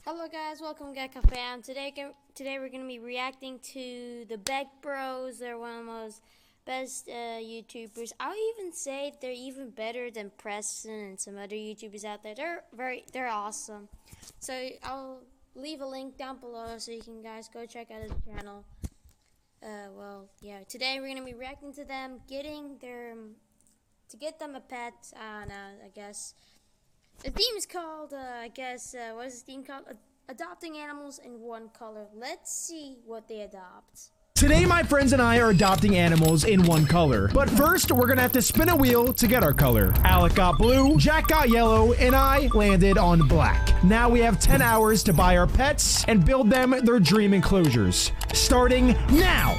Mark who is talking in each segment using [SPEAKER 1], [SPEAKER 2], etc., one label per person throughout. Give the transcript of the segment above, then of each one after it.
[SPEAKER 1] Hello guys, welcome Gecko fam. Today we're gonna be reacting to the Beckbros. They're one of the most best YouTubers. I'll even say they're even better than Preston and some other YouTubers out there. They're awesome. So I'll leave a link down below so you can guys go check out his channel. Today we're gonna be reacting to them, get them a pet. I don't know, I guess. The theme is called, what is the theme called? Adopting animals in one color. Let's see what they adopt.
[SPEAKER 2] Today, my friends and I are adopting animals in one color. But first, we're gonna have to spin a wheel to get our color. Alec got blue, Jack got yellow, and I landed on black. Now we have 10 hours to buy our pets and build them their dream enclosures. Starting now!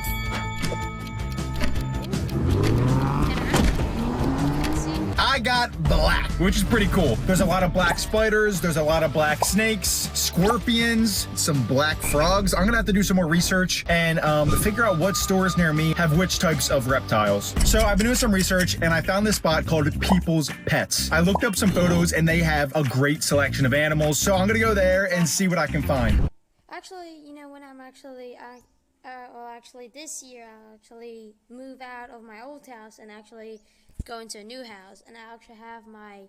[SPEAKER 3] I got black, which is pretty cool. There's a lot of black spiders, there's a lot of black snakes, scorpions, some black frogs. I'm gonna have to do some more research and figure out what stores near me have which types of reptiles. So I've been doing some research and I found this spot called People's Pets. I looked up some photos and they have a great selection of animals. So I'm gonna go there and see what I can find.
[SPEAKER 1] Actually, you know, when I'm this year I'll actually move out of my old house and actually go into a new house, and I actually have my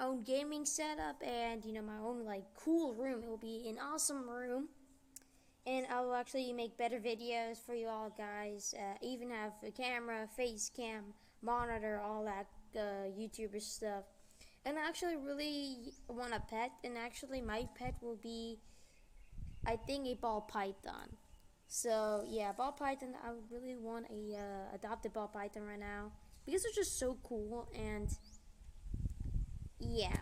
[SPEAKER 1] own gaming setup and, you know, my own like cool room. It will be an awesome room, and I will actually make better videos for you all guys. Even have a camera, face cam, monitor, all that YouTuber stuff. And I actually really want a pet, and actually my pet will be, I think, a ball python. So yeah, ball python. I really want a adopted ball python right now, because they're just so cool. And yeah,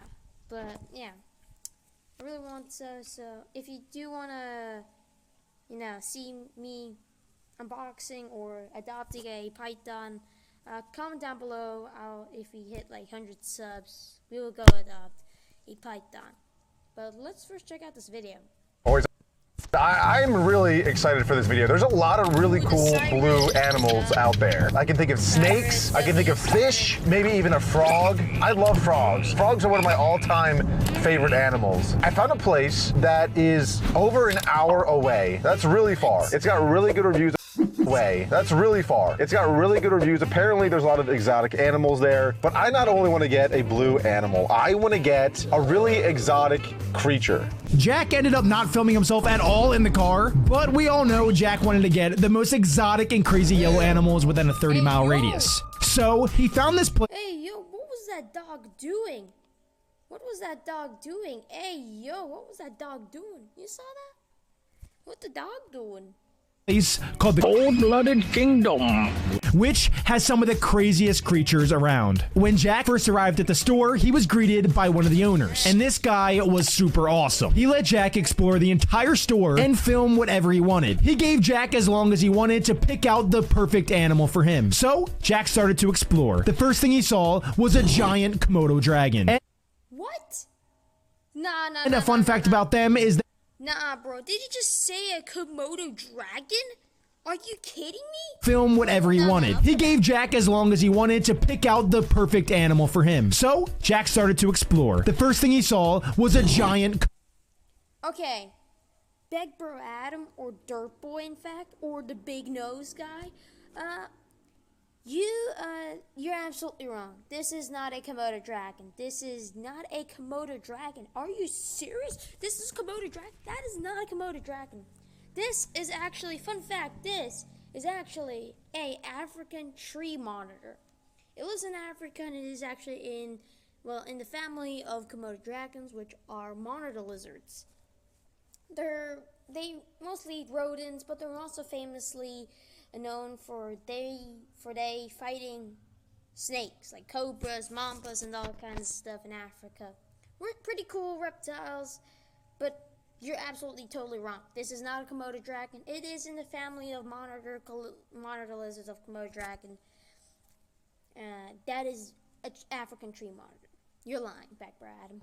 [SPEAKER 1] but yeah, I really want so if you do want to, you know, see me unboxing or adopting a python, comment down below. If we hit like 100 subs, we will go adopt a python. But let's first check out this video.
[SPEAKER 4] I'm really excited for this video. There's a lot of really cool blue animals out there. I can think of snakes, I can think of fish, maybe even a frog. I love frogs. Frogs are one of my all-time favorite animals. I found a place that is over an hour away. That's really far. It's got really good reviews. That's really far. It's got really good reviews. Apparently there's a lot of exotic animals there, but I not only want to get a blue animal, I want to get a really exotic creature.
[SPEAKER 2] Jack ended up not filming himself at all in the car, but we all know Jack wanted to get the most exotic and crazy yellow animals within a 30-mile radius. So he found this place.
[SPEAKER 1] Hey, yo, what was that dog doing? What was that dog doing? Hey, yo, what was that dog doing? You saw that? What the dog doing?
[SPEAKER 2] Called the Cold-Blooded Kingdom, which has some of the craziest creatures around. When Jack first arrived at the store, he was greeted by one of the owners, and this guy was super awesome. He let Jack explore the entire store and film whatever he wanted. He gave Jack as long as he wanted to pick out the perfect animal for him. So Jack started to explore. The first thing he saw was a giant Komodo dragon.
[SPEAKER 1] What? Nah.
[SPEAKER 2] And a fun fact about them is that
[SPEAKER 1] nah, bro. Did you just say a Komodo dragon? Are you kidding me?
[SPEAKER 2] Film whatever he wanted. He gave Jack as long as he wanted to pick out the perfect animal for him. So Jack started to explore. The first thing he saw was a giant.
[SPEAKER 1] Okay, Beckbros Adam, or Dirt Boy, in fact, or the big nose guy. You're absolutely wrong. This is not a Komodo dragon. This is not a Komodo dragon. Are you serious? This is Komodo dragon? That is not a Komodo dragon. This is actually, fun fact, this is actually a African tree monitor. It lives in Africa, and it is actually in the family of Komodo dragons, which are monitor lizards. They mostly eat rodents, but they're also famously known for they fighting snakes like cobras, mambas, and all kinds of stuff in Africa. We're pretty cool reptiles, but you're absolutely totally wrong. This is not a Komodo dragon. It is in the family of monitor lizards of Komodo dragon. That is an African tree monitor. You're lying, Beckbros Adam.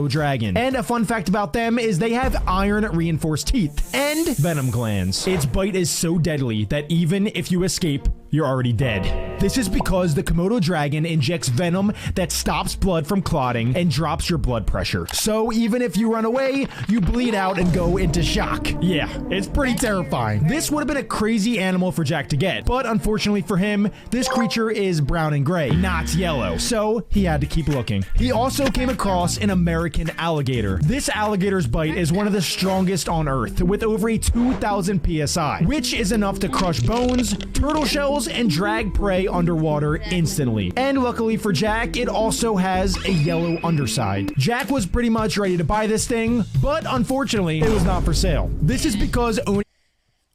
[SPEAKER 2] Dragon. And a fun fact about them is they have iron reinforced teeth and venom glands. Its bite is so deadly that even if you escape, you're already dead. This is because the Komodo dragon injects venom that stops blood from clotting and drops your blood pressure. So even if you run away, you bleed out and go into shock. Yeah, it's pretty terrifying. This would have been a crazy animal for Jack to get, but unfortunately for him, this creature is brown and gray, not yellow. So he had to keep looking. He also came across an American alligator. This alligator's bite is one of the strongest on Earth, with over a 2,000 PSI, which is enough to crush bones, turtle shells, and drag prey underwater instantly. And luckily for Jack, it also has a yellow underside. Jack was pretty much ready to buy this thing, but unfortunately, it was not for sale. This is because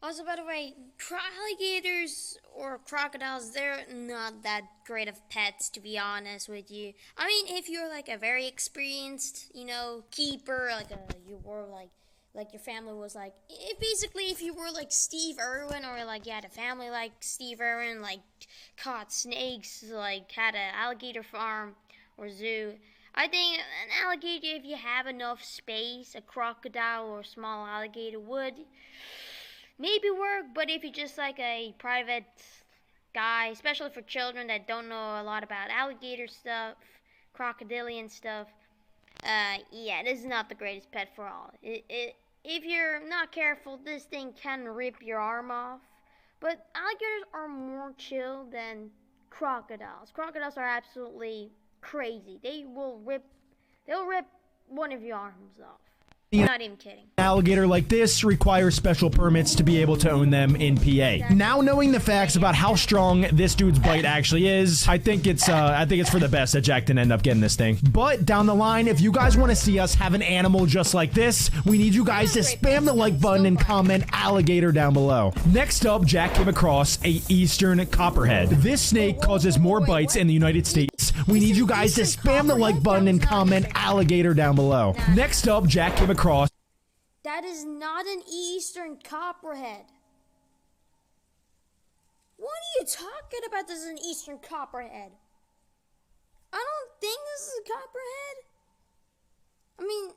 [SPEAKER 1] Also, by the way, alligators or crocodiles, they're not that great of pets, to be honest with you. I mean, if you're like a very experienced, keeper, like your family was like, basically if you were like Steve Irwin, or like you had a family like Steve Irwin, like caught snakes, like had an alligator farm or zoo, I think an alligator, if you have enough space, a crocodile or small alligator would maybe work. But if you're just like a private guy, especially for children that don't know a lot about alligator stuff, crocodilian stuff, yeah, this is not the greatest pet for all. If you're not careful, this thing can rip your arm off. But alligators are more chill than crocodiles. Crocodiles are absolutely crazy. They'll rip one of your arms off. I'm not even kidding.
[SPEAKER 2] Alligator like this requires special permits to be able to own them in PA. Now knowing the facts about how strong this dude's bite actually is, I think it's for the best that Jack didn't end up getting this thing. But down the line, if you guys want to see us have an animal just like this, we need you guys to spam the like button and comment alligator down below. Next up, Jack came across a eastern copperhead. This snake causes more bites in the United States. We need you guys to spam the like button and comment alligator down below. Next up, Jack came across.
[SPEAKER 1] That is not an eastern copperhead. What are you talking about? This is an eastern copperhead. I don't think this is a copperhead. I mean,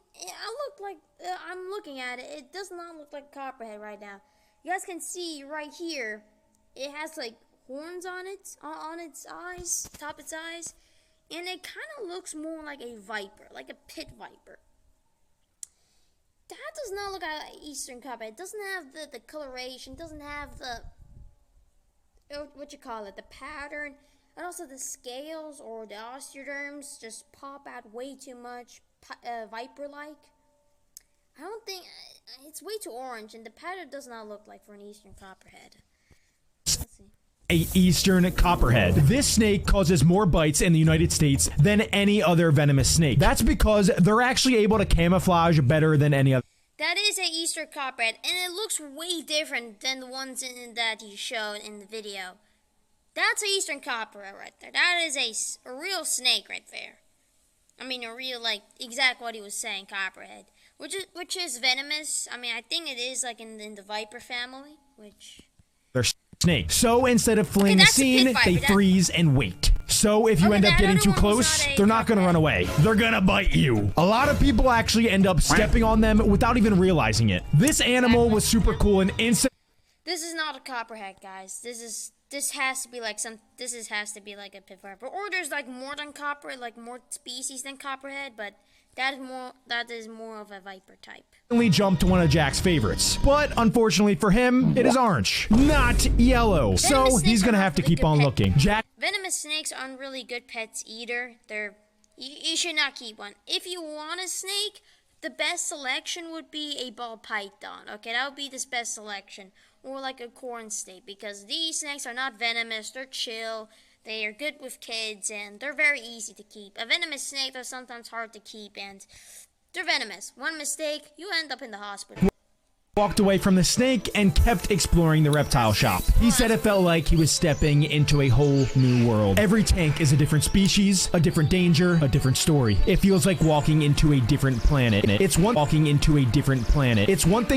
[SPEAKER 1] I'm looking at it. It does not look like a copperhead right now. You guys can see right here, it has like horns on its eyes, top its eyes, and it kind of looks more like a viper, like a pit viper. That does not look like an eastern copperhead. It doesn't have the coloration, doesn't have the the pattern, and also the scales or the osteoderms just pop out way too much, viper-like. I don't think it's way too orange, and the pattern does not look like for an eastern copperhead. Let's see.
[SPEAKER 2] A eastern copperhead. This snake causes more bites in the United States than any other venomous snake. That's because they're actually able to camouflage better than any other.
[SPEAKER 1] That is an eastern copperhead, and it looks way different than the ones that you showed in the video. That's an eastern copperhead right there. That is a real snake right there. I mean, a real, like, exact what he was saying, copperhead. Which is venomous. I mean, I think it is, like, in the viper family, which...
[SPEAKER 2] They're snakes. So instead of fleeing the scene, they freeze and wait. So if you end up getting too close, they're not going to run away. They're going to bite you. A lot of people actually end up stepping on them without even realizing it. This animal was super cool and instant.
[SPEAKER 1] This is not a copperhead, guys. This has to be like a pit viper. Or there's like more than copper, like more species than copperhead, but that is more of a viper type.
[SPEAKER 2] Jumped to one of Jack's favorites, but unfortunately for him, it is orange, not yellow. So he's gonna have to keep on looking.
[SPEAKER 1] Venomous snakes aren't really good pets either. You should not keep one. If you want a snake, the best selection would be a ball python. Okay, that would be the best selection, or like a corn snake, because these snakes are not venomous. They're chill. They are good with kids, and they're very easy to keep. A venomous snake, they're sometimes hard to keep, and they're venomous. One mistake, you end up in the hospital.
[SPEAKER 2] Walked away from the snake and kept exploring the reptile shop. He said it felt like he was stepping into a whole new world. Every tank is a different species, a different danger, a different story. It feels like walking into a different planet. It's one thing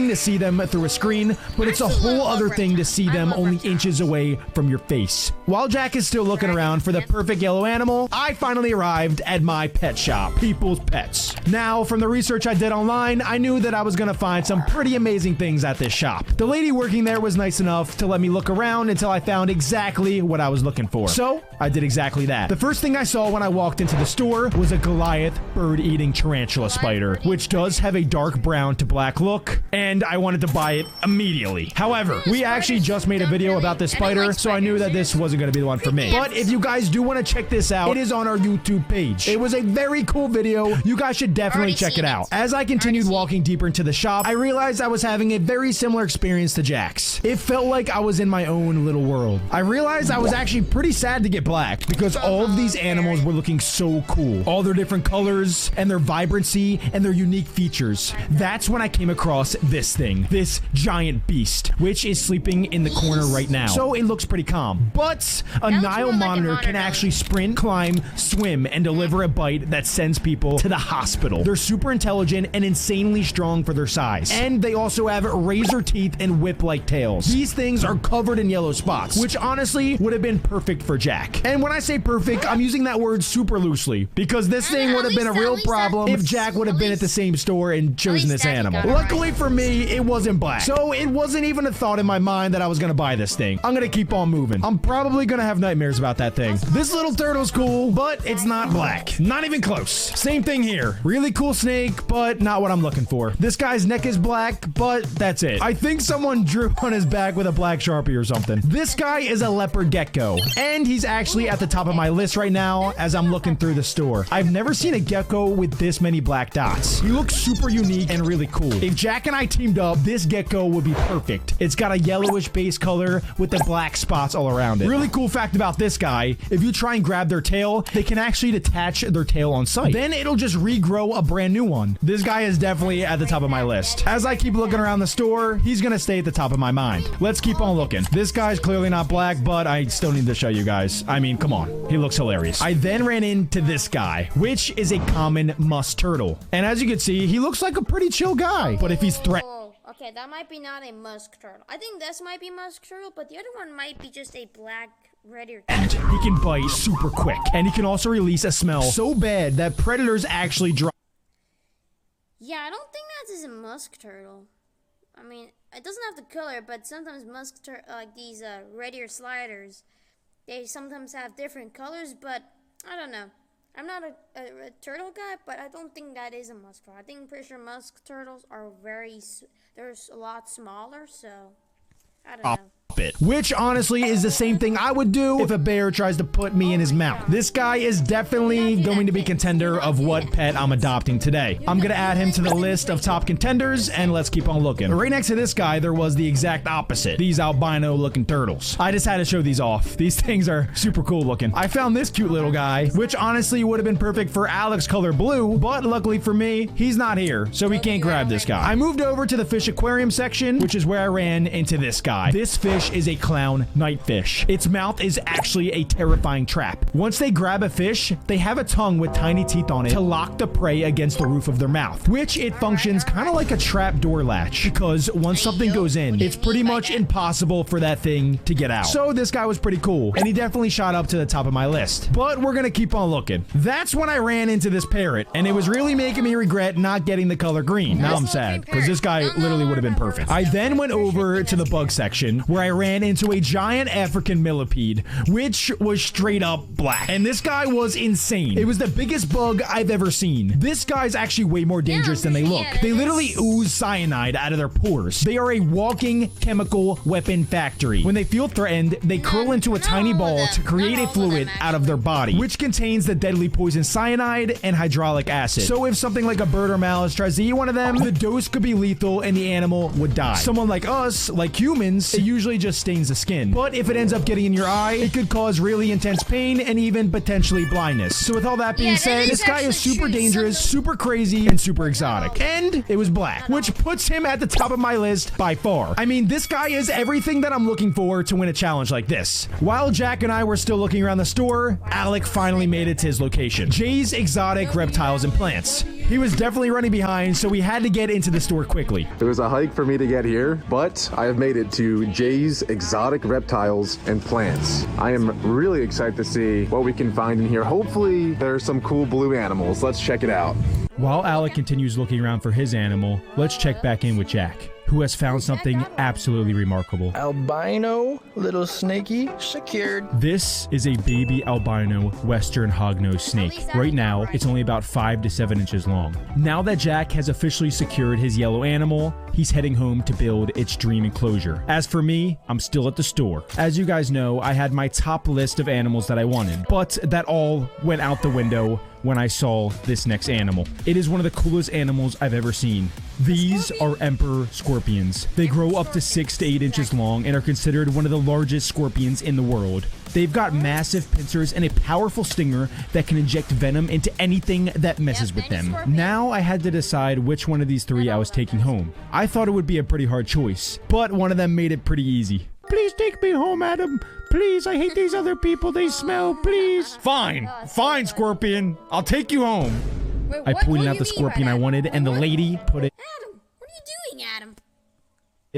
[SPEAKER 2] to see them through a screen, but it's a whole other thing to see them only inches away from your face. While Jack is still looking around for the perfect yellow animal, I finally arrived at my pet shop, People's Pets. Now, from the research I did online, I knew that I was gonna find some pretty amazing amazing things at this shop. The lady working there was nice enough to let me look around until I found exactly what I was looking for. So I did exactly that. The first thing I saw when I walked into the store was a Goliath bird-eating tarantula spider, which does have a dark brown to black look, and I wanted to buy it immediately. However, we actually just made a video about this spider, so I knew that this wasn't going to be the one for me. But if you guys do want to check this out, it is on our YouTube page. It was a very cool video. You guys should definitely check it out. As I continued walking deeper into the shop, I realized I was having a very similar experience to Jack's. It felt like I was in my own little world. I realized I was actually pretty sad to get black because all of these animals were looking so cool. All their different colors and their vibrancy and their unique features. That's when I came across this thing, this giant beast, which is sleeping in the corner right now. So it looks pretty calm. But a Nile monitor can actually sprint, climb, swim, and deliver a bite that sends people to the hospital. They're super intelligent and insanely strong for their size. And they also have razor teeth and whip-like tails. These things are covered in yellow spots, which honestly would have been perfect for Jack. And when I say perfect, I'm using that word super loosely because this thing would have been a real problem if Jack would have been at the same store and chosen this animal. Luckily for me, it wasn't black. So it wasn't even a thought in my mind that I was going to buy this thing. I'm going to keep on moving. I'm probably going to have nightmares about that thing. This little turtle's cool, but it's not black. Not even close. Same thing here. Really cool snake, but not what I'm looking for. This guy's neck is black, but that's it. I think someone drew on his back with a black Sharpie or something. This guy is a leopard gecko, and he's actually at the top of my list right now as I'm looking through the store. I've never seen a gecko with this many black dots. He looks super unique and really cool. If Jack and I teamed up, this gecko would be perfect. It's got a yellowish base color with the black spots all around it. Really cool fact about this guy, if you try and grab their tail, they can actually detach their tail on sight. Then it'll just regrow a brand new one. This guy is definitely at the top of my list. As I keep looking around the store, he's gonna stay at the top of my mind. Let's keep on looking. This guy's clearly not black, but I still need to show you guys. I mean, come on. He looks hilarious. I then ran into this guy, which is a common musk turtle. And as you can see, he looks like a pretty chill guy. But if he's threatened...
[SPEAKER 1] Okay, that might be not a musk turtle. I think this might be musk turtle, but the other one might be just a black red-eared turtle.
[SPEAKER 2] He can bite super quick, and he can also release a smell so bad that predators actually drop.
[SPEAKER 1] Yeah, I don't think that is a musk turtle. I mean, it doesn't have the color, but sometimes musk turtle, like these red-eared sliders, they sometimes have different colors, but I don't know. I'm not a turtle guy, but I don't think that is a musk turtle. I think pretty sure musk turtles are they're a lot smaller, so I don't know.
[SPEAKER 2] Which honestly is the same thing I would do if a bear tries to put me in his mouth. This guy is definitely going to be contender of what pet I'm adopting today. I'm going to add him to the list of top contenders, and let's keep on looking. Right next to this guy, there was the exact opposite. These albino looking turtles. I just had to show these off. These things are super cool looking. I found this cute little guy, which honestly would have been perfect for Alex color blue, but luckily for me, he's not here, so we can't grab this guy. I moved over to the fish aquarium section, which is where I ran into this guy. This fish is a clown knightfish. Its mouth is actually a terrifying trap. Once they grab a fish, they have a tongue with tiny teeth on it to lock the prey against the roof of their mouth, which it functions kind of like a trap door latch because once something goes in, it's pretty much impossible for that thing to get out. So this guy was pretty cool, and he definitely shot up to the top of my list. But we're gonna keep on looking. That's when I ran into this parrot, and it was really making me regret not getting the color green. Now I'm sad because this guy literally would have been perfect. I then went over to the bug section where I ran into a giant African millipede, which was straight up black. And this guy was insane. It was the biggest bug I've ever seen. This guy's actually way more dangerous than they look. They literally ooze cyanide out of their pores. They are a walking chemical weapon factory. When they feel threatened, they curl into a tiny ball to create a fluid out of their body, which contains the deadly poison cyanide and hydraulic acid. So if something like a bird or mouse tries to eat one of them, the dose could be lethal and the animal would die. Someone like us, like humans, it usually just stains the skin. But if it ends up getting in your eye, it could cause really intense pain and even potentially blindness. So with all that being said, this guy is super dangerous, super crazy, and super exotic. And it was black, which puts him at the top of my list by far. I mean, this guy is everything that I'm looking for to win a challenge like this. While Jack and I were still looking around the store, Alec finally made it to his location, Jay's Exotic Reptiles and Plants. He was definitely running behind, so we had to get into the store quickly.
[SPEAKER 4] It was a hike for me to get here, but I have made it to Jay's Exotic Reptiles and Plants. I am really excited to see what we can find in here. Hopefully, there's some cool blue animals. Let's check it out.
[SPEAKER 2] While Alec continues looking around for his animal, let's check back in with Jack. who has found something absolutely remarkable.
[SPEAKER 5] Albino, little snaky, secured.
[SPEAKER 2] This is a baby albino western hognose snake. Right now, it's only about 5 to 7 inches long. Now that Jack has officially secured his yellow animal, he's heading home to build its dream enclosure. As for me, I'm still at the store. As you guys know, I had my top list of animals that I wanted, but that all went out the window when I saw this next animal. It is one of the coolest animals I've ever seen. These are emperor scorpions. They grow up to 6 to 8 inches long and are considered one of the largest scorpions in the world. They've got massive pincers and a powerful stinger that can inject venom into anything that messes with them. Now I had to decide which one of these 3 I was taking home. I thought it would be a pretty hard choice, but one of them made it pretty easy. Please take me home, Adam. Please, I hate these other people. They smell, please. Fine, fine, Scorpion. I'll take you home.
[SPEAKER 1] Wait,
[SPEAKER 2] I pointed out the scorpion I wanted, and the lady put it
[SPEAKER 1] Adam, what are you doing, Adam?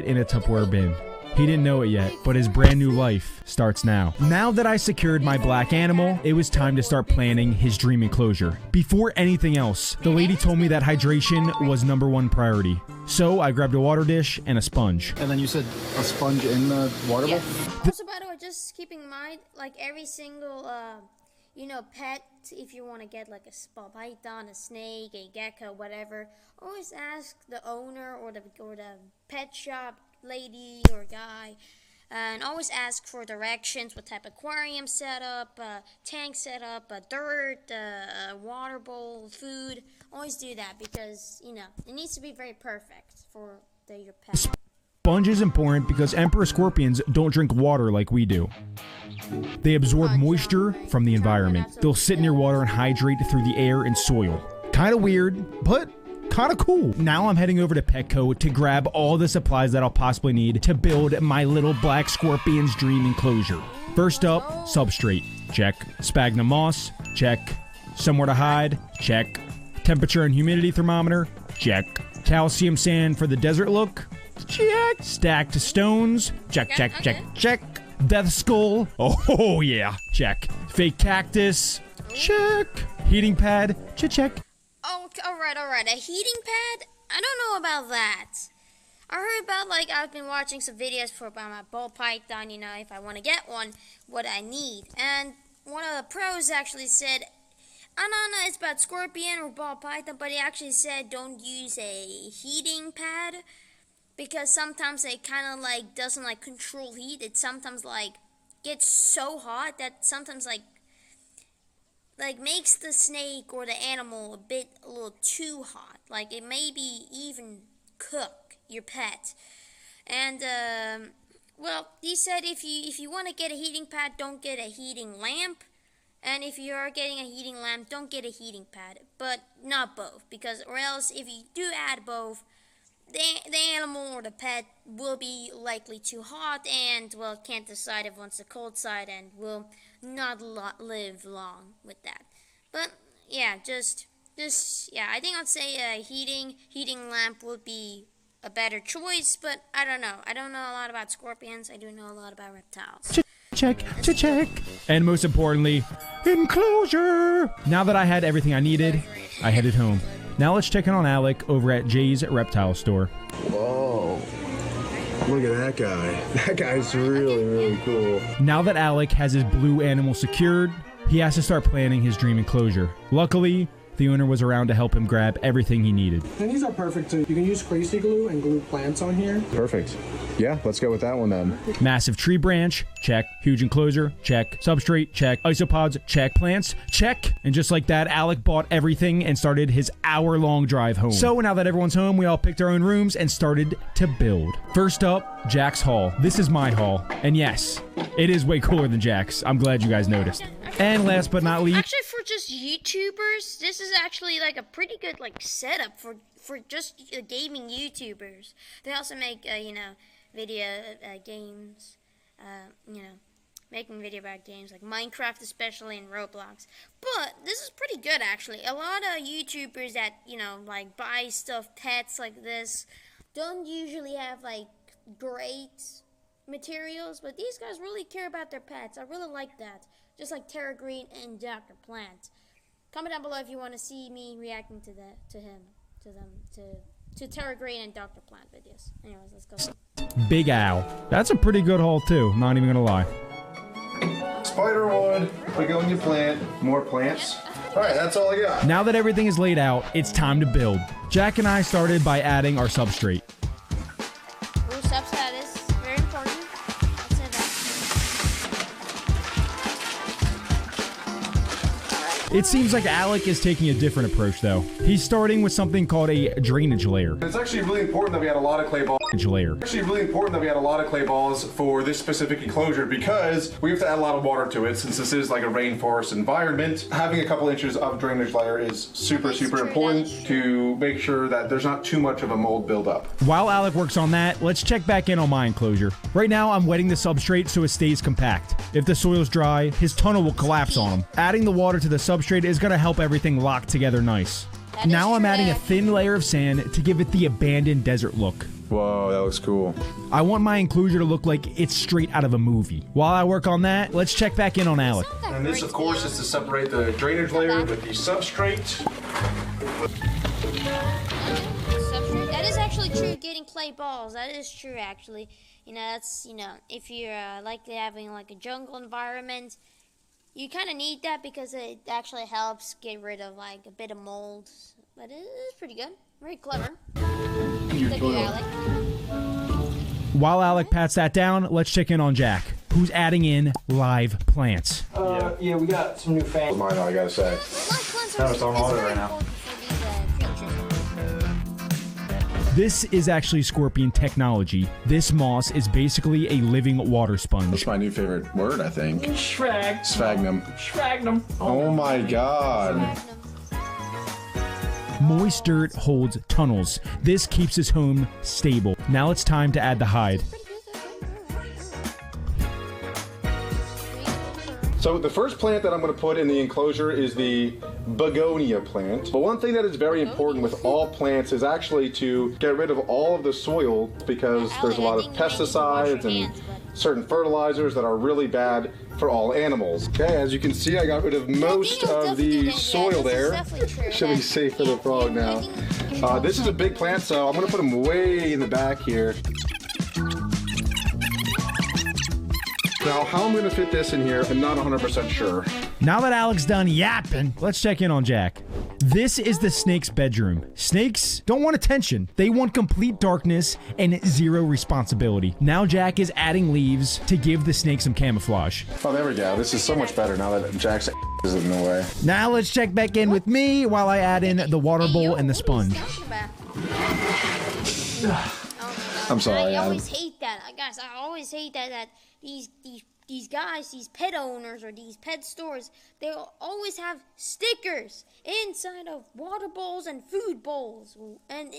[SPEAKER 2] in a Tupperware bin. He didn't know it yet, but his brand new life starts now. Now that I secured my black animal, it was time to start planning his dream enclosure. Before anything else, the lady told me that hydration was #1 priority. So I grabbed a water dish and a sponge.
[SPEAKER 3] And then you said a sponge in the water bowl?
[SPEAKER 1] Also, by the way, just keeping in mind, like every single, you know, pet, if you want to get like a ball python, a snake, a gecko, whatever, always ask the owner or the pet shop lady or guy, and always ask for directions, what type of aquarium setup, tank setup, dirt, water bowl, food. Always do that because, you know, it needs to be very perfect for your pet.
[SPEAKER 2] Sponge is important because emperor scorpions don't drink water like we do. They absorb moisture from the environment. They'll sit near water and hydrate through the air and soil. Kind of weird, but kind of cool. Now I'm heading over to Petco to grab all the supplies that I'll possibly need to build my little black scorpion's dream enclosure. First up, substrate. Check. Sphagnum moss. Check. Somewhere to hide. Check. Temperature and humidity thermometer. Check. Calcium sand for the desert look. Check. Stacked stones. Check, check, check, check. Death skull. Oh yeah. Check. Fake cactus. Check. Heating pad. Check.
[SPEAKER 1] Oh, alright. A heating pad? I don't know about that. I heard about, like, I've been watching some videos about my ball python, you know, if I want to get one, what I need. And one of the pros actually said, I don't know, it's about scorpion or ball python, but he actually said don't use a heating pad because sometimes it kind of, like, doesn't, like, control heat. It sometimes, like, gets so hot that sometimes, like makes the snake or the animal a little too hot. Like it maybe even cook your pet. And well, he said if you want to get a heating pad, don't get a heating lamp. And if you are getting a heating lamp, don't get a heating pad, but not both, because or else if you do add both, the animal or the pet will be likely too hot and, well, can't decide if wants the cold side and will not live long with that. But yeah, just yeah, I think I'd say a heating lamp would be a better choice, but I don't know. I don't know a lot about scorpions. I do know a lot about reptiles.
[SPEAKER 2] Check. And most importantly, enclosure. Now that I had everything I needed, I headed home. Now let's check in on Alec over at Jay's reptile store.
[SPEAKER 6] Whoa. Look at that guy. That guy's really cool.
[SPEAKER 2] Now that Alec has his blue animal secured, he has to start planning his dream enclosure. Luckily, the owner was around to help him grab everything he needed.
[SPEAKER 7] And these are perfect too. You can use crazy glue and glue plants on here.
[SPEAKER 6] Perfect. Yeah, let's go with that one then.
[SPEAKER 2] Massive tree branch, check. Huge enclosure, check. Substrate, check. Isopods, check. Plants, check. And just like that, Alec bought everything and started his hour-long drive home. So now that everyone's home, we all picked our own rooms and started to build. First up, Jack's hall. This is my hall. And yes, it is way cooler than Jack's. I'm glad you guys noticed. And last but not least...
[SPEAKER 1] Actually, for just YouTubers, this is actually like a pretty good like setup for just gaming YouTubers. They also make, you know, video games, you know, making video about games like Minecraft especially and Roblox. But this is pretty good actually. A lot of YouTubers that, you know, like buy stuff, pets like this, don't usually have like great materials, but these guys really care about their pets. I really like that. Just like Terra Green and Dr. Plant. Comment down below if you want to see me reacting to them, to Terra Green and Dr. Plant videos. Anyways, let's go.
[SPEAKER 2] Big Owl. That's a pretty good haul too, not even gonna lie.
[SPEAKER 4] Spider wood, begonia plant, more plants. All right, that's all I got.
[SPEAKER 2] Now that everything is laid out, it's time to build. Jack and I started by adding our substrate.
[SPEAKER 1] Ooh, substrate is very important. I'll say that.
[SPEAKER 2] It seems like Alec is taking a different approach though. He's starting with something called a drainage layer.
[SPEAKER 4] It's actually really important that we had a lot of clay balls. For this specific enclosure because we have to add a lot of water to it since this is like a rainforest environment. Having a couple inches of drainage layer is super important to make sure that there's not too much of a mold buildup.
[SPEAKER 2] While Alec works on that, let's check back in on my enclosure. Right now, I'm wetting the substrate so it stays compact. If the soil's dry, his tunnel will collapse on him. Adding the water to the substrate is going to help everything lock together nice. Now I'm adding a thin layer of sand to give it the abandoned desert look.
[SPEAKER 6] Whoa, that looks cool.
[SPEAKER 2] I want my enclosure to look like it's straight out of a movie. While I work on that, let's check back in on Alec.
[SPEAKER 4] And this, of course, is to separate the drainage layer with the substrate.
[SPEAKER 1] That is actually true, getting clay balls. That is true, actually. You know, that's, you know, if you're like having like a jungle environment, you kind of need that because it actually helps get rid of like a bit of mold. But it is pretty good. Very clever. Thank you, Alec.
[SPEAKER 2] While Alec pats that down, let's check in on Jack, who's adding in live plants.
[SPEAKER 5] Yeah, we got some new fans.
[SPEAKER 6] Mine, I gotta say.
[SPEAKER 1] It's on order right now.
[SPEAKER 2] This is actually Scorpion technology. This moss is basically a living water sponge.
[SPEAKER 6] That's my new favorite word, I think.
[SPEAKER 5] Sphagnum.
[SPEAKER 6] Oh my god.
[SPEAKER 2] Moist dirt holds tunnels. This keeps his home stable. Now it's time to add the hide.
[SPEAKER 4] So the first plant that I'm going to put in the enclosure is the begonia plant. But one thing that is very important with all plants is actually to get rid of all of the soil because there's a lot of pesticides and certain fertilizers that are really bad for all animals. Okay, as you can see, I got rid of most of the soil there. Should be safe for the frog now. This is a big plant, so I'm going to put him way in the back here. Now, how I'm going to fit this in here, I'm not 100% sure.
[SPEAKER 2] Now that Alec's done yapping, let's check in on Jack. This is the snake's bedroom. Snakes don't want attention. They want complete darkness and zero responsibility. Now Jack is adding leaves to give the snake some camouflage.
[SPEAKER 6] Oh, there we go. This is so much better now that Jack's is in the way.
[SPEAKER 2] Now let's check back in with me while I add in the water bowl and the sponge.
[SPEAKER 6] I'm sorry.
[SPEAKER 1] I always hate that, guys. I always hate that these guys, these pet owners or these pet stores, they always have stickers inside of water bowls and food bowls, and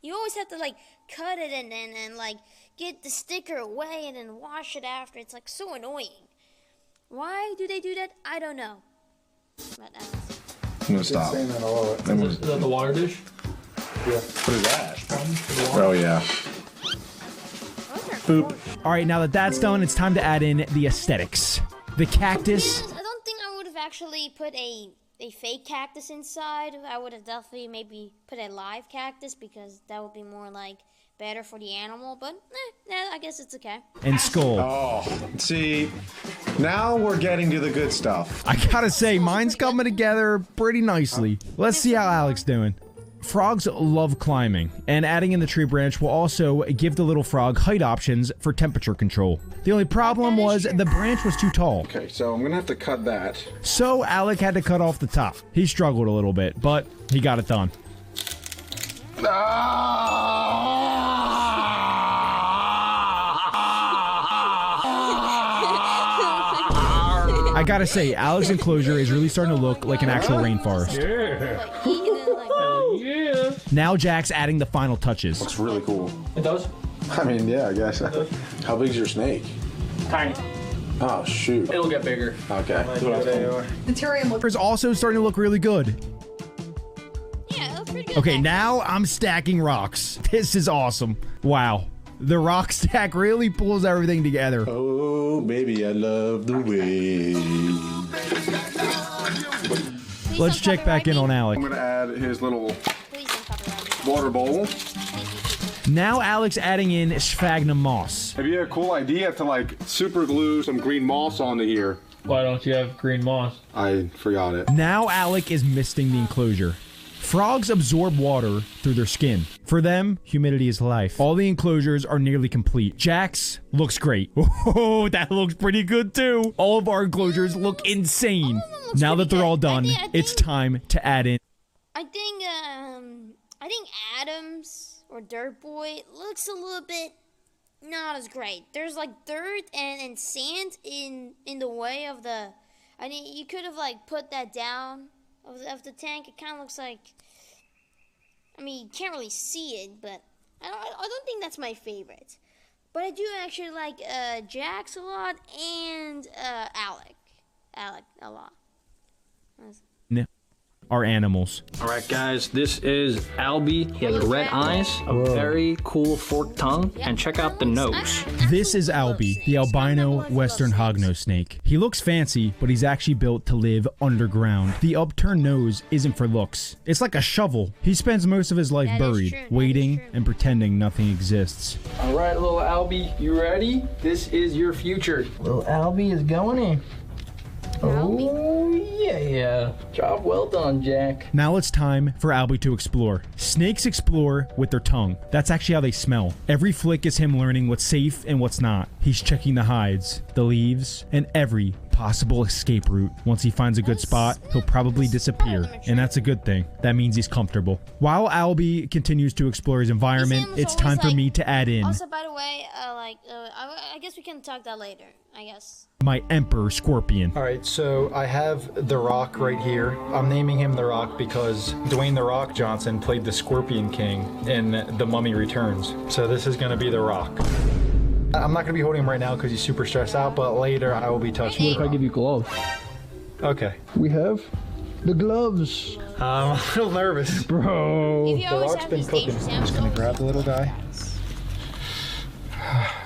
[SPEAKER 1] you always have to like cut it and like get the sticker away and then wash it after. It's like so annoying. Why do they do that? I don't know. But
[SPEAKER 6] I'm gonna stop.
[SPEAKER 5] Is that the water dish?
[SPEAKER 6] Yeah. What is that? Oh yeah.
[SPEAKER 2] Boop. All right, now that that's done, it's time to add in the aesthetics. The cactus.
[SPEAKER 1] I don't think I would have actually put a fake cactus inside. I would have definitely maybe put a live cactus because that would be more like better for the animal. But I guess it's okay.
[SPEAKER 2] And skull.
[SPEAKER 6] Oh, see, now we're getting to the good stuff.
[SPEAKER 2] I gotta say, mine's coming together pretty nicely. Let's see how Alec's doing. Frogs love climbing, and adding in the tree branch will also give the little frog height options for temperature control. The only problem was the branch was too tall.
[SPEAKER 4] Okay, so I'm going to have to cut that.
[SPEAKER 2] So Alec had to cut off the top. He struggled a little bit, but he got it done. I gotta say, Alec's enclosure is really starting to look like an actual rainforest.
[SPEAKER 5] Yeah.
[SPEAKER 2] Now Jack's adding the final touches.
[SPEAKER 6] Looks really cool.
[SPEAKER 5] It does?
[SPEAKER 6] I mean, yeah, I guess. How big's your snake?
[SPEAKER 5] Tiny.
[SPEAKER 6] Oh, shoot.
[SPEAKER 5] It'll get bigger.
[SPEAKER 6] Okay.
[SPEAKER 2] The terrarium is also starting to look really good.
[SPEAKER 1] Yeah, it looks pretty good.
[SPEAKER 2] Okay, now I'm stacking rocks. This is awesome. Wow. The rock stack really pulls everything together.
[SPEAKER 6] Oh, baby, I love the way.
[SPEAKER 2] Let's check back in on Alec.
[SPEAKER 4] I'm going to add his little water bowl.
[SPEAKER 2] Now Alex adding in sphagnum moss.
[SPEAKER 4] It'd be a cool idea to like super glue some green moss onto here.
[SPEAKER 5] Why don't you have green moss?
[SPEAKER 4] I forgot it.
[SPEAKER 2] Now Alec is misting the enclosure. Frogs absorb water through their skin. For them, humidity is life. All the enclosures are nearly complete. Jack's looks great. Oh, that looks pretty good too. All of our enclosures look insane. Now that they're all done, it's time to add in.
[SPEAKER 1] I think Adams or Dirt Boy looks a little bit not as great. There's like dirt and sand in the way of the. I mean, you could have like put that down of the tank. It kind of looks like. I mean, you can't really see it, but I don't think that's my favorite. But I do actually like Jax a lot and Alec a lot.
[SPEAKER 2] Our animals.
[SPEAKER 5] All right, guys, this is Albie. He has red eyes, a very cool forked tongue, and check out the nose.
[SPEAKER 2] This is Albie, the albino western hognose snake. He looks fancy, but he's actually built to live underground. The upturned nose isn't for looks. It's like a shovel. He spends most of his life buried, waiting and pretending nothing exists.
[SPEAKER 5] All right, little Albie, you ready? This is your future. Little Albie is going in. Oh, yeah. Job well done, Jack.
[SPEAKER 2] Now it's time for Albie to explore. Snakes explore with their tongue. That's actually how they smell. Every flick is him learning what's safe and what's not. He's checking the hides, the leaves, and every possible escape route. Once he finds a good spot, he'll probably disappear, and that's a good thing. That means he's comfortable. While Albie continues to explore his environment, it's time for me to add in.
[SPEAKER 1] Also, by the way, I guess we can talk that later. I guess.
[SPEAKER 2] My Emperor Scorpion.
[SPEAKER 3] All right, so I have The Rock right here. I'm naming him The Rock because Dwayne The Rock Johnson played the Scorpion King in The Mummy Returns. So this is gonna be The Rock. I'm not gonna be holding him right now because he's super stressed out, but later I will be touching him.
[SPEAKER 5] What if I give you gloves?
[SPEAKER 3] Okay.
[SPEAKER 5] We have the gloves.
[SPEAKER 3] I'm a little nervous.
[SPEAKER 5] Bro.
[SPEAKER 3] The Rock's been cooking. I'm just gonna grab the little guy.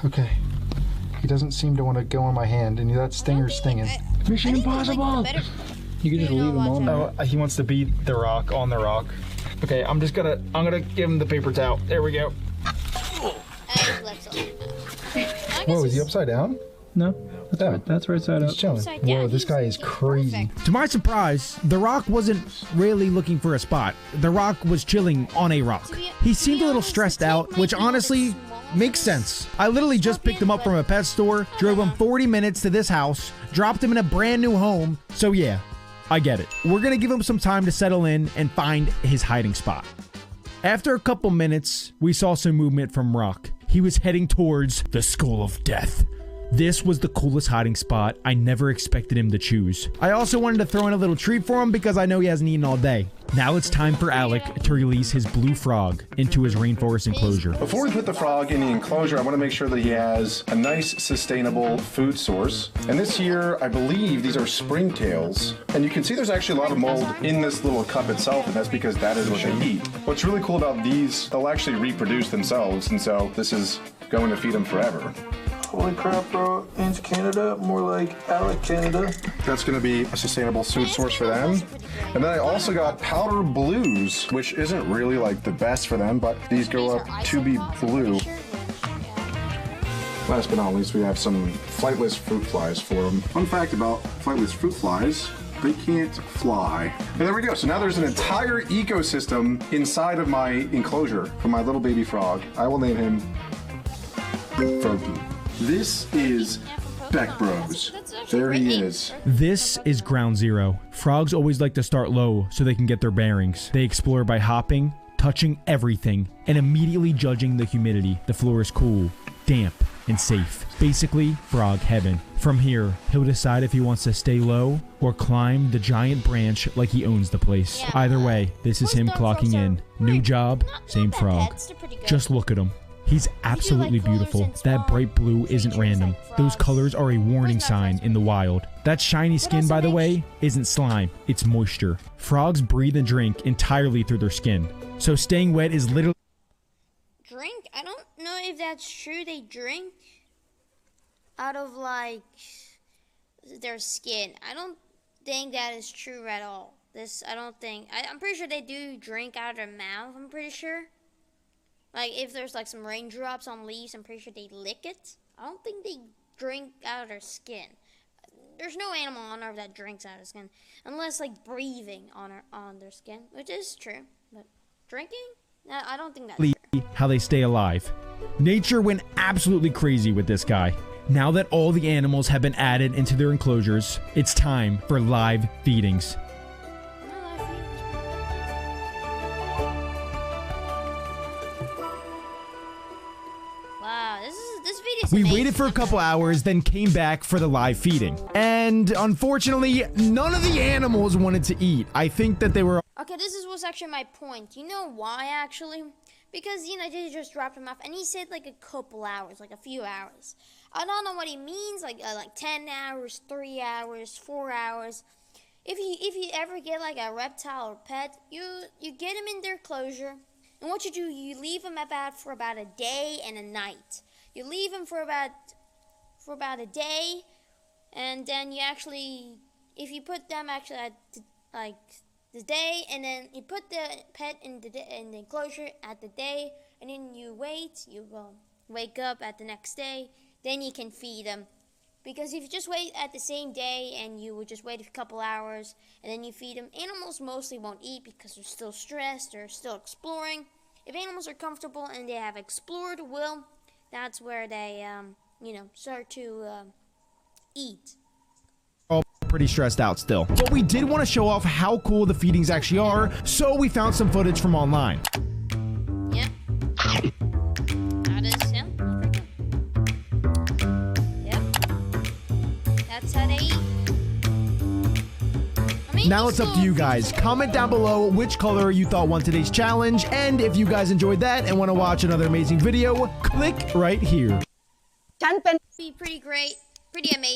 [SPEAKER 3] Okay. He doesn't seem to want to go on my hand, and that stinger's stinging.
[SPEAKER 5] Mission Impossible. You can just leave him on there.
[SPEAKER 3] Oh, he wants to beat The Rock on The Rock. Okay, I'm gonna give him the paper towel. There we go. Whoa, is he upside down?
[SPEAKER 5] No, that's right side up.
[SPEAKER 3] He's chilling. Whoa, this guy is crazy.
[SPEAKER 2] To my surprise, The Rock wasn't really looking for a spot. The Rock was chilling on a rock. He seemed a little stressed out, which honestly makes sense. I literally just picked him up from a pet store, drove him 40 minutes to this house, dropped him in a brand new home, so yeah, I get it. We're gonna give him some time to settle in and find his hiding spot. After a couple minutes, we saw some movement from Rock. He was heading towards the Skull of Death. This was the coolest hiding spot I never expected him to choose. I also wanted to throw in a little treat for him because I know he hasn't eaten all day. Now it's time for Alec to release his blue frog into his rainforest enclosure.
[SPEAKER 4] Before we put the frog in the enclosure, I want to make sure that he has a nice, sustainable food source. And this year, I believe these are springtails. And you can see there's actually a lot of mold in this little cup itself, and that's because that is what they eat. What's really cool about these, they'll actually reproduce themselves, and so this is going to feed them forever.
[SPEAKER 8] Holy crap, bro. Ain't Canada, more like Alec Canada.
[SPEAKER 4] That's going to be a sustainable food source for them. And then I also got powder blues, which isn't really like the best for them, but these go up to be blue. Last but not least, we have some flightless fruit flies for them. Fun fact about flightless fruit flies, they can't fly. And there we go. So now there's an entire ecosystem inside of my enclosure for my little baby frog. I will name him Froakie. This is Beckbros. There he is.
[SPEAKER 2] This is ground zero. Frogs always like to start low so they can get their bearings. They explore by hopping, touching everything, and immediately judging the humidity. The floor is cool, damp, and safe. Basically, frog heaven. From here, he'll decide if he wants to stay low or climb the giant branch like he owns the place. Either way, this is him clocking in. New job, same frog. Just look at him. He's absolutely beautiful. That bright blue isn't random. Those colors are a warning sign in the wild. That shiny skin, by the way, isn't slime. It's moisture. Frogs breathe and drink entirely through their skin. So staying wet is literally...
[SPEAKER 1] Drink? I don't know if that's true. They drink out of, like, their skin. I don't think that is true at all. This, I don't think. I'm pretty sure they do drink out of their mouth. I'm pretty sure. Like, if there's like some raindrops on leaves, I'm pretty sure they lick it. I don't think they drink out of their skin. There's no animal on Earth that drinks out of their skin, unless like breathing on their skin, which is true. But drinking? No, I don't think that's true.
[SPEAKER 2] How they stay alive. Nature went absolutely crazy with this guy. Now that all the animals have been added into their enclosures, it's time for live feedings.
[SPEAKER 1] Wow, this video's
[SPEAKER 2] We
[SPEAKER 1] amazing.
[SPEAKER 2] waited for a couple hours, then came back for the live feeding. And unfortunately, none of the animals wanted to eat. I think that they were...
[SPEAKER 1] Okay, was actually my point. You know why, actually? Because, you know, they just dropped him off, and he said, like, a couple hours, like, a few hours. I don't know what he means, like 10 hours, 3 hours, 4 hours. If you ever get, like, a reptile or pet, you get them in their enclosure, and what you do, you leave them for about a day and a night. You leave them for about a day, and then you actually, if you put them actually at, like, the day, and then you put the pet in the enclosure at the day, and then you wait, you will wake up at the next day, then you can feed them. Because if you just wait at the same day and you would just wait a couple hours and then you feed them, animals mostly won't eat because they're still stressed, they're still exploring. If animals are comfortable and they have explored, well, that's where they, you know, start to eat.
[SPEAKER 2] Pretty stressed out still. But we did want to show off how cool the feedings actually are, so we found some footage from online.
[SPEAKER 1] Yep. That is, yeah, that's pretty cool. Yep. That's how they eat.
[SPEAKER 2] Now it's up to you guys. Comment down below which color you thought won today's challenge, and if you guys enjoyed that and want to watch another amazing video, click right here.
[SPEAKER 1] Be pretty great, pretty amazing.